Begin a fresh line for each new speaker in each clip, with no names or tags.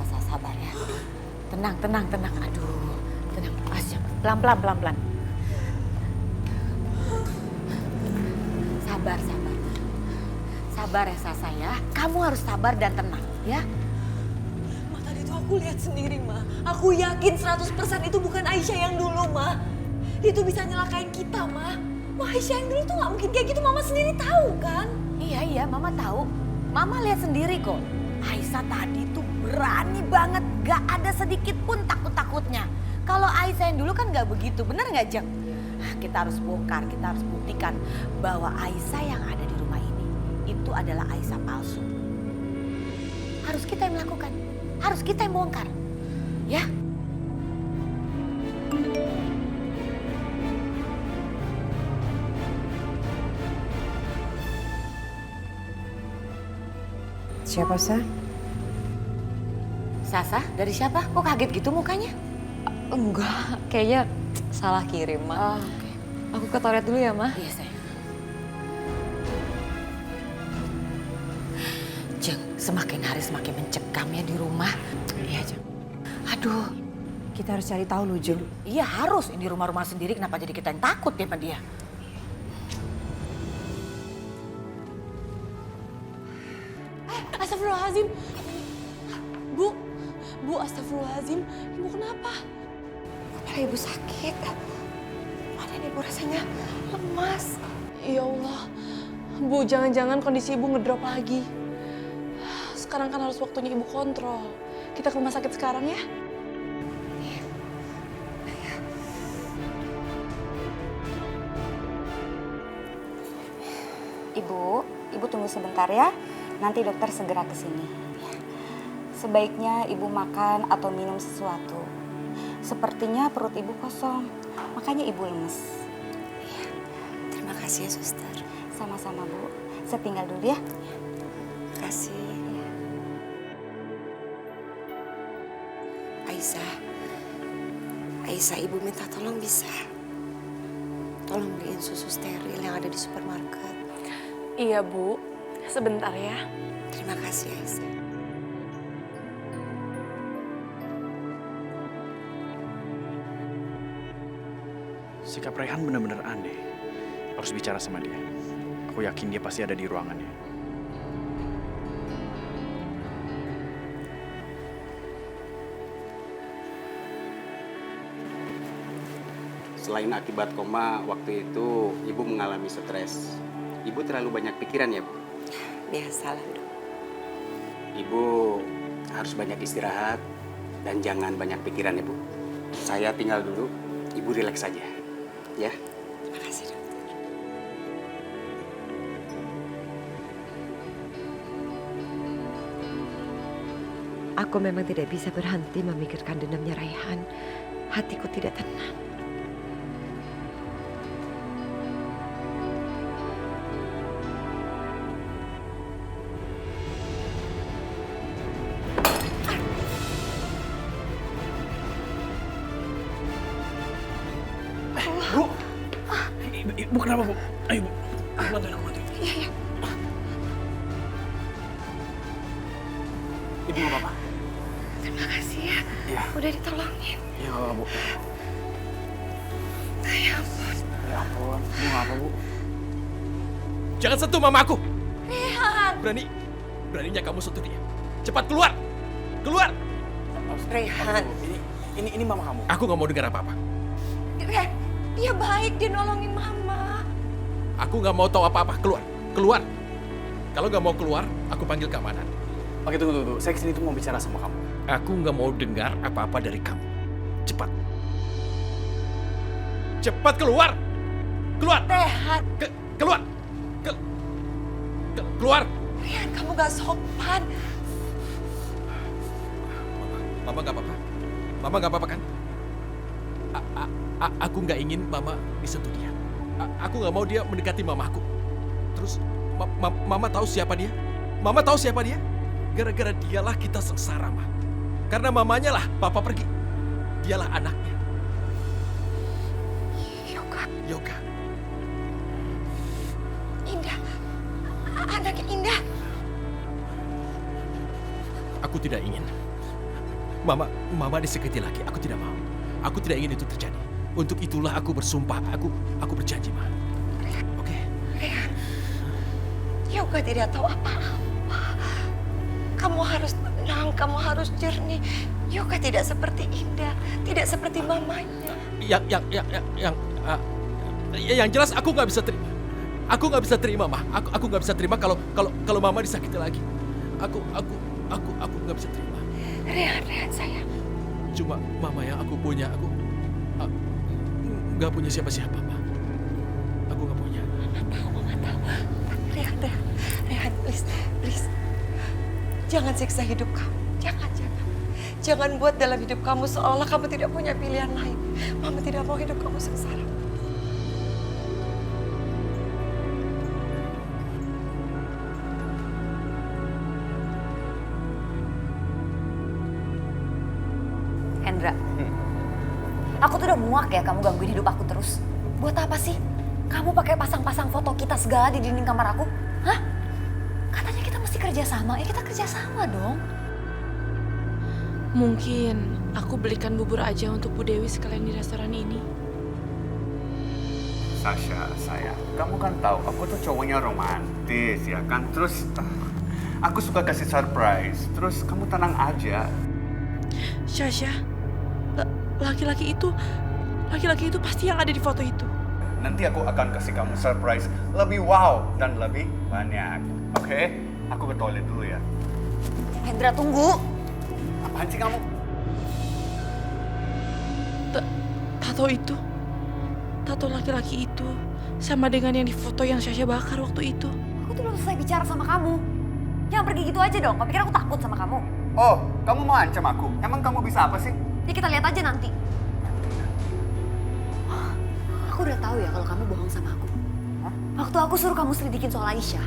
sabar ya. Tenang. Aduh, tenang. Asya, pelan-pelan. Sabar. Sabar ya Sasa ya. Kamu harus sabar dan tenang ya.
Ma, tadi tuh aku lihat sendiri, Ma. Aku yakin 100% itu bukan Aisyah yang dulu, Ma. Dia tuh bisa nyelakain kita, Ma. Ma, Aisyah yang dulu tuh gak mungkin kayak gitu. Mama sendiri tahu kan?
Iya, Mama tahu. Mama lihat sendiri kok. Aisyah tadi tuh berani banget. Gak ada sedikit pun takut-takutnya. Kalau Aisyah yang dulu kan gak begitu. Bener gak, Jeng? Kita harus bongkar, kita harus buktikan bahwa Aisyah yang ada di rumah ini itu adalah Aisyah palsu. Harus kita yang melakukan. Harus kita yang bongkar. Ya?
Siapa, Sa?
Sasa, dari siapa? Kok kaget gitu mukanya?
Enggak, kayaknya salah kirim, Ma.
Oke.
Aku ke toilet dulu ya, Ma.
Iya, sayang. Jeng, semakin hari semakin mencekam ya di rumah. Iya, Jeng. Aduh,
Kita harus cari tahu, Lujung.
iya harus. Ini rumah-rumah sendiri, kenapa jadi kita yang takut ya sama dia?
Astagfirullahaladzim. Bu, astagfirullahaladzim. Ibu kenapa?
Kepala ibu sakit. Badan ibu rasanya lemas.
Ya Allah, Bu, jangan-jangan kondisi Ibu ngedrop lagi. Sekarang kan harus waktunya Ibu kontrol. Kita ke rumah sakit sekarang ya.
Ibu tunggu sebentar ya. Nanti dokter segera ke sini. Sebaiknya Ibu makan atau minum sesuatu. Sepertinya perut Ibu kosong, makanya Ibu lemes.
Terima kasih ya, Suster.
Sama-sama, Bu. Saya tinggal dulu ya.
Terima kasih. Aisyah, Ibu minta tolong bisa. Tolong beliin susu steril yang ada di supermarket.
Iya, Bu. Sebentar ya.
Terima kasih, Aisyah.
Sikap Rehan benar-benar aneh. Harus bicara sama dia. Aku yakin dia pasti ada di ruangannya.
Selain akibat koma, waktu itu Ibu mengalami stres. Ibu terlalu banyak pikiran ya, Bu?
Biasalah, Dok.
Ibu harus banyak istirahat dan jangan banyak pikiran ya, Bu. Saya tinggal dulu, Ibu rileks saja. Ya.
Terima kasih, Dok.
Aku memang tidak bisa berhenti memikirkan dendamnya Raihan. Hatiku tidak tenang.
Bu! Ibu kenapa, Bu? Ayo, Bu. Bantuin aku, bantuin.
Iya.
Ibu nggak apa-apa?
Terima kasih ya.
Iya.
Udah ditolongin.
Iya, nggak apa-apa, Bu.
Ya ampun.
Ya ampun, Bu nggak apa, Bu?
Jangan sentuh mamaku. Rehan. Beraninya kamu sentuh dia. Cepat keluar. Keluar.
Rehan.
Ini mama kamu.
Aku nggak mau dengar apa-apa.
Rehan, dia baik, dia nolongin Mama.
Aku nggak mau tahu apa-apa. Keluar. Keluar. Kalau nggak mau keluar, aku panggil keamanan.
Oke, tunggu. Saya kesini tuh mau bicara sama kamu.
Aku nggak mau dengar apa-apa dari kamu. Cepat. Cepat keluar. Keluar.
Rehan.
Keluar. Keluar.
Rehan, kamu gak sopan.
Mama nggak apa-apa. Mama nggak apa-apa kan? Aku nggak ingin Mama disentuh dia. Aku nggak mau dia mendekati Mamaku. Terus Mama tahu siapa dia? Mama tahu siapa dia? Gara-gara dialah kita sengsara, Ma. Karena mamanya lah Papa pergi. Dialah anaknya. Yoga.
Indah. Anaknya Indah.
Aku tidak ingin. Mama disakiti lagi. Aku tidak mau. Aku tidak ingin itu terjadi. Untuk itulah aku bersumpah. Aku berjanji, Ma. Oke?
Rehan, Yoga tidak tahu apa-apa. Kamu harus tenang, kamu harus jernih. Yoga tidak seperti Indah, tidak seperti mamanya.
Yang jelas aku nggak bisa terima. Aku nggak bisa terima, Ma. Aku nggak bisa terima kalau Mama disakiti lagi. Aku nggak bisa terima.
Rehan sayang.
Cuma Mama yang aku punya. Aku nggak punya siapa-siapa, Ma. Aku nggak punya.
Mama tahu. Rehan, please. Jangan siksa hidup kamu. Jangan buat dalam hidup kamu seolah kamu tidak punya pilihan lain. Mama tidak mau hidup kamu sengsara.
Hendra, aku tuh udah muak ya kamu gangguin hidup aku terus. Buat apa sih? Kamu pakai pasang-pasang foto kita segala di dinding kamar aku? Hah? Katanya kita mesti kerja sama, ya kita kerja sama dong.
Mungkin aku belikan bubur aja untuk Bu Dewi sekalian di restoran ini.
Sasha, sayang, kamu kan tahu aku tuh cowoknya romantis ya kan. Terus aku suka kasih surprise. Terus kamu tenang aja.
Sasha, laki-laki itu pasti yang ada di foto itu.
Nanti aku akan kasih kamu surprise lebih wow dan lebih banyak. Oke? Aku ke toilet dulu ya.
Hendra, tunggu.
Apaan sih kamu?
Tato laki-laki itu sama dengan yang di foto yang Sasha bakar waktu itu.
Aku tuh belum selesai bicara sama kamu. Jangan pergi gitu aja dong, kau pikir aku takut sama kamu?
Oh, kamu mau ancam aku? Emang kamu bisa apa sih?
Ya kita lihat aja nanti. Aku udah tahu ya kalau kamu bohong sama aku. Waktu aku suruh kamu selidikin soal Aisyah,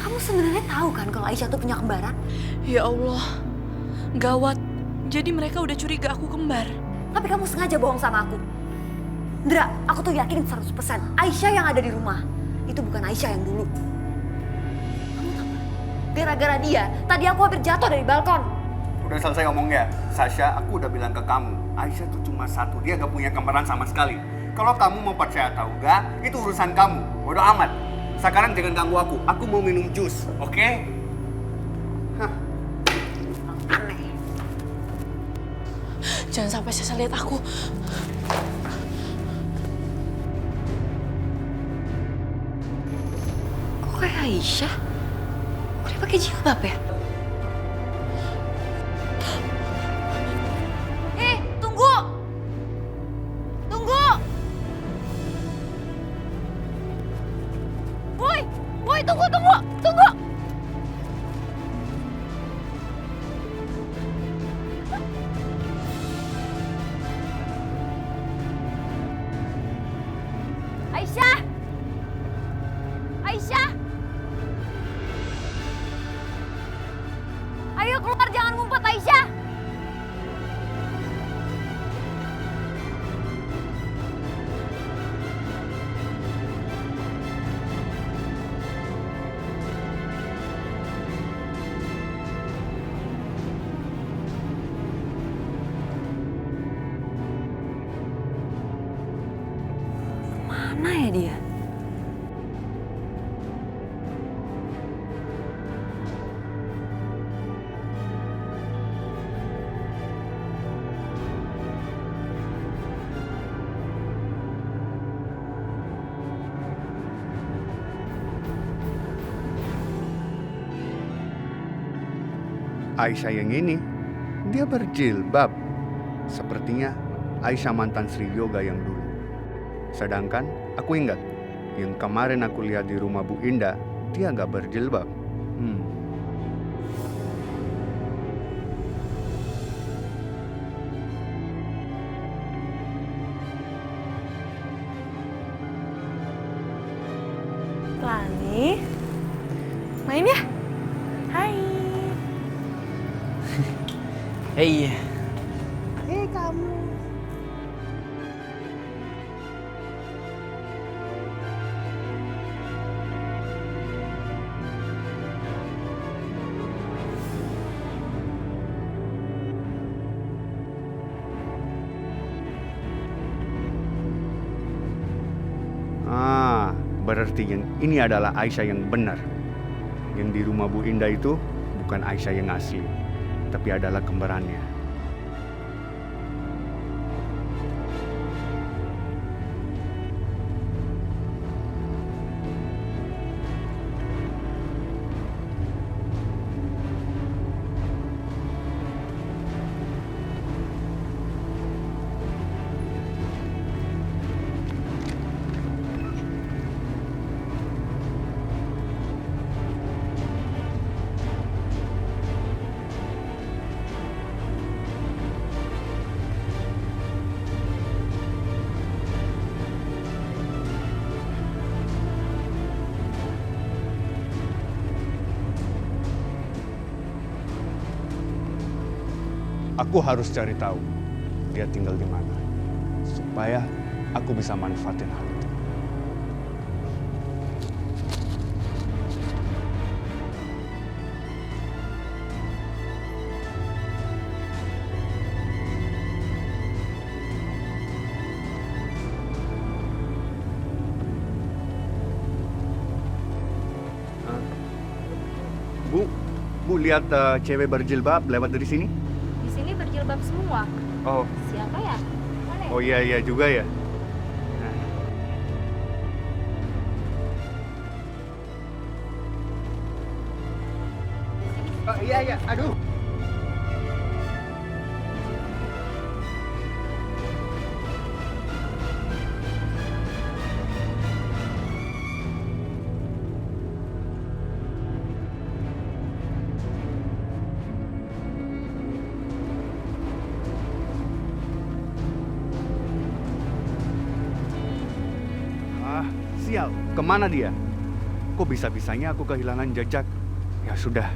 kamu sebenarnya tahu kan kalau Aisyah tuh punya kembaran?
Ya Allah, gawat. Jadi mereka udah curiga aku kembar.
Tapi kamu sengaja bohong sama aku. Ndra, aku tuh yakin 100% Aisyah yang ada di rumah. Itu bukan Aisyah yang dulu. Kamu tahu gak? Gara-gara dia, tadi aku hampir jatuh dari balkon.
Udah selesai ngomongnya. Sasha, aku udah bilang ke kamu. Aisyah tuh cuma satu, dia gak punya kembaran sama sekali. Kalau kamu mau percaya atau enggak, itu urusan kamu. Bodoh amat. Sekarang jangan ganggu aku. Aku mau minum jus, oke?
Aneh.
Jangan sampai Sasha lihat aku.
Kok kayak Aisyah? Kok dia pakai jilbab ya? Tunggu! Tunggu! Boy, tunggu! Tunggu! Aisyah! Aisyah! Ayo keluar, jangan ngumpet Aisyah! Mana ya dia?
Aisyah yang ini, dia berjilbab. Sepertinya Aisyah mantan Sri Yoga yang dulu. Sedangkan aku ingat, yang kemarin aku lihat di rumah Bu Indah, dia nggak berjilbab.
Lani, main ya? Hai.
Hey.
Hei kamu.
berarti yang ini adalah Aisyah yang benar. Yang di rumah Bu Indah itu bukan Aisyah yang asli, tapi adalah kembarannya. Aku harus cari tahu dia tinggal di mana, supaya aku bisa manfaatin hal itu. Bu lihat cewek berjilbab lewat dari sini?
Di sini berjilbab semua.
Oh,
Siapa ya? Mana ya?
oh iya juga ya. Oh, iya, aduh. Sial, kemana dia? Kok bisa-bisanya aku kehilangan jejak? Ya sudah,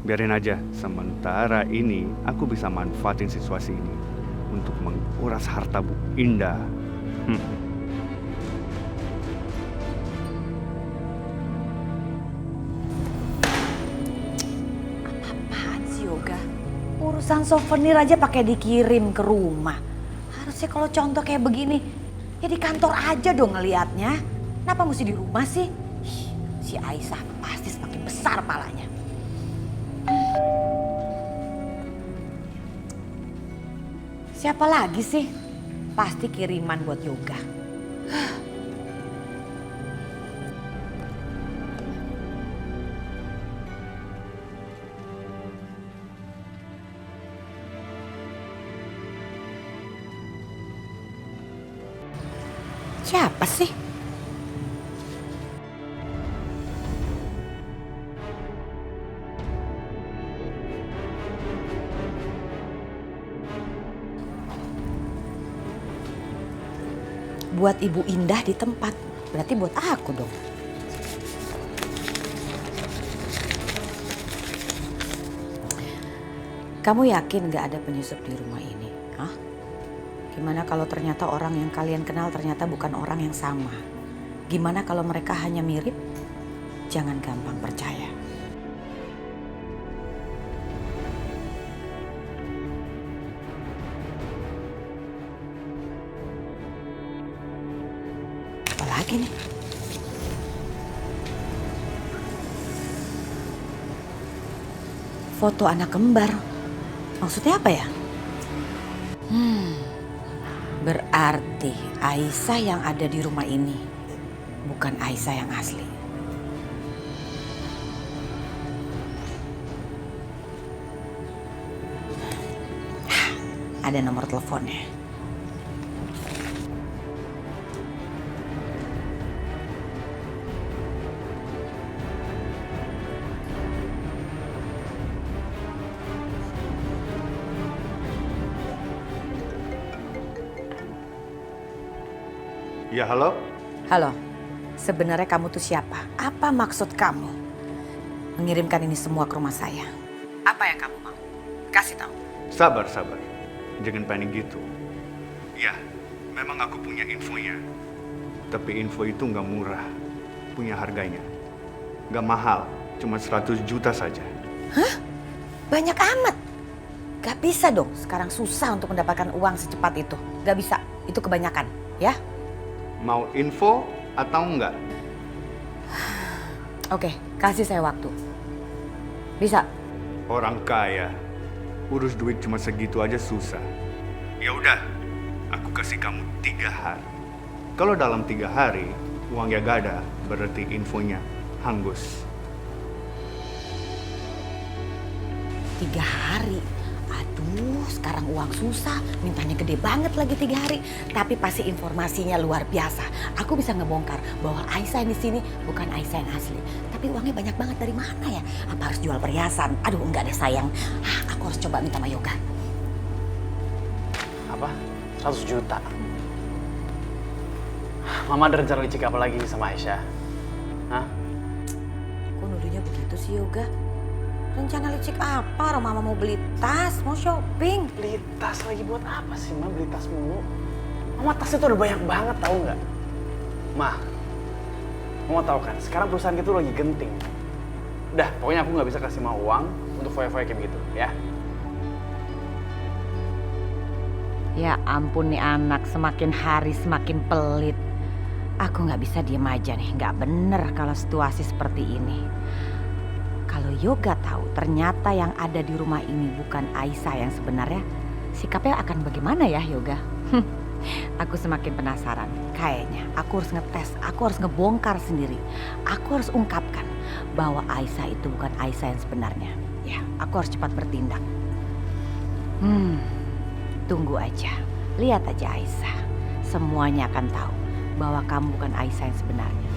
biarin aja. Sementara ini aku bisa manfaatin situasi ini untuk menguras harta Bu Indah.
Apaan sih Yoga? Urusan souvenir aja pakai dikirim ke rumah. Harusnya kalau contoh kayak begini, ya di kantor aja dong ngelihatnya. Kenapa mesti di rumah sih? Si Aisyah pasti semakin besar palanya. Siapa lagi sih? Pasti kiriman buat Yoga. Siapa sih? Buat Ibu Indah di tempat, berarti buat aku dong. Kamu yakin gak ada penyusup di rumah ini? Hah? Gimana kalau ternyata orang yang kalian kenal ternyata bukan orang yang sama? Gimana kalau mereka hanya mirip? Jangan gampang percaya. Apalagi nih? Foto anak kembar. Maksudnya apa ya? Berarti Aisyah yang ada di rumah ini bukan Aisyah yang asli. Ada nomor teleponnya.
Ya, halo?
Halo, sebenarnya kamu tuh siapa? Apa maksud kamu mengirimkan ini semua ke rumah saya? Apa yang kamu mau? Kasih tahu.
Sabar. Jangan panik gitu. Ya, memang aku punya infonya. Tapi info itu nggak murah. Punya harganya. Nggak mahal, cuma 100 juta saja.
Hah? Banyak amat? Gak bisa dong, sekarang susah untuk mendapatkan uang secepat itu. Gak bisa, itu kebanyakan, ya?
Mau info atau enggak?
Oke, kasih saya waktu. Bisa?
Orang kaya, urus duit cuma segitu aja susah. Ya udah, aku kasih kamu 3 hari. Kalau dalam 3 hari uangnya gak ada, berarti infonya hangus.
3 hari. Aduh, sekarang uang susah, mintanya gede banget lagi 3 hari. Tapi pasti informasinya luar biasa. Aku bisa ngebongkar bahwa Aisyah yang di sini bukan Aisyah yang asli. Tapi uangnya banyak banget dari mana ya? Apa harus jual perhiasan? Aduh, enggak deh sayang. Aku harus coba minta sama Yoga.
Apa? 100 juta? Mama ada rencana licik apa lagi sama Aisyah? Hah?
Kok nuduhnya begitu sih Yoga? Rencana licik apa? Orang Mama mau beli tas, mau shopping.
Beli tas lagi buat apa sih, Ma? Beli tas mulu. Mama tas itu udah banyak banget, tahu nggak? Ma, Mama tahu kan, sekarang perusahaan kita lagi genting. Udah, pokoknya aku nggak bisa kasih mau uang untuk foya-foya kayak begitu, ya?
Ya ampun nih anak, semakin hari semakin pelit. Aku nggak bisa diem aja nih, nggak bener kalau situasi seperti ini. Kalau Yoga tahu ternyata yang ada di rumah ini bukan Aisyah yang sebenarnya, sikapnya akan bagaimana ya Yoga? Aku semakin penasaran. Kayaknya aku harus ngetes, aku harus ngebongkar sendiri. Aku harus ungkapkan bahwa Aisyah itu bukan Aisyah yang sebenarnya. Ya, aku harus cepat bertindak. Tunggu aja, lihat aja Aisyah. Semuanya akan tahu bahwa kamu bukan Aisyah yang sebenarnya.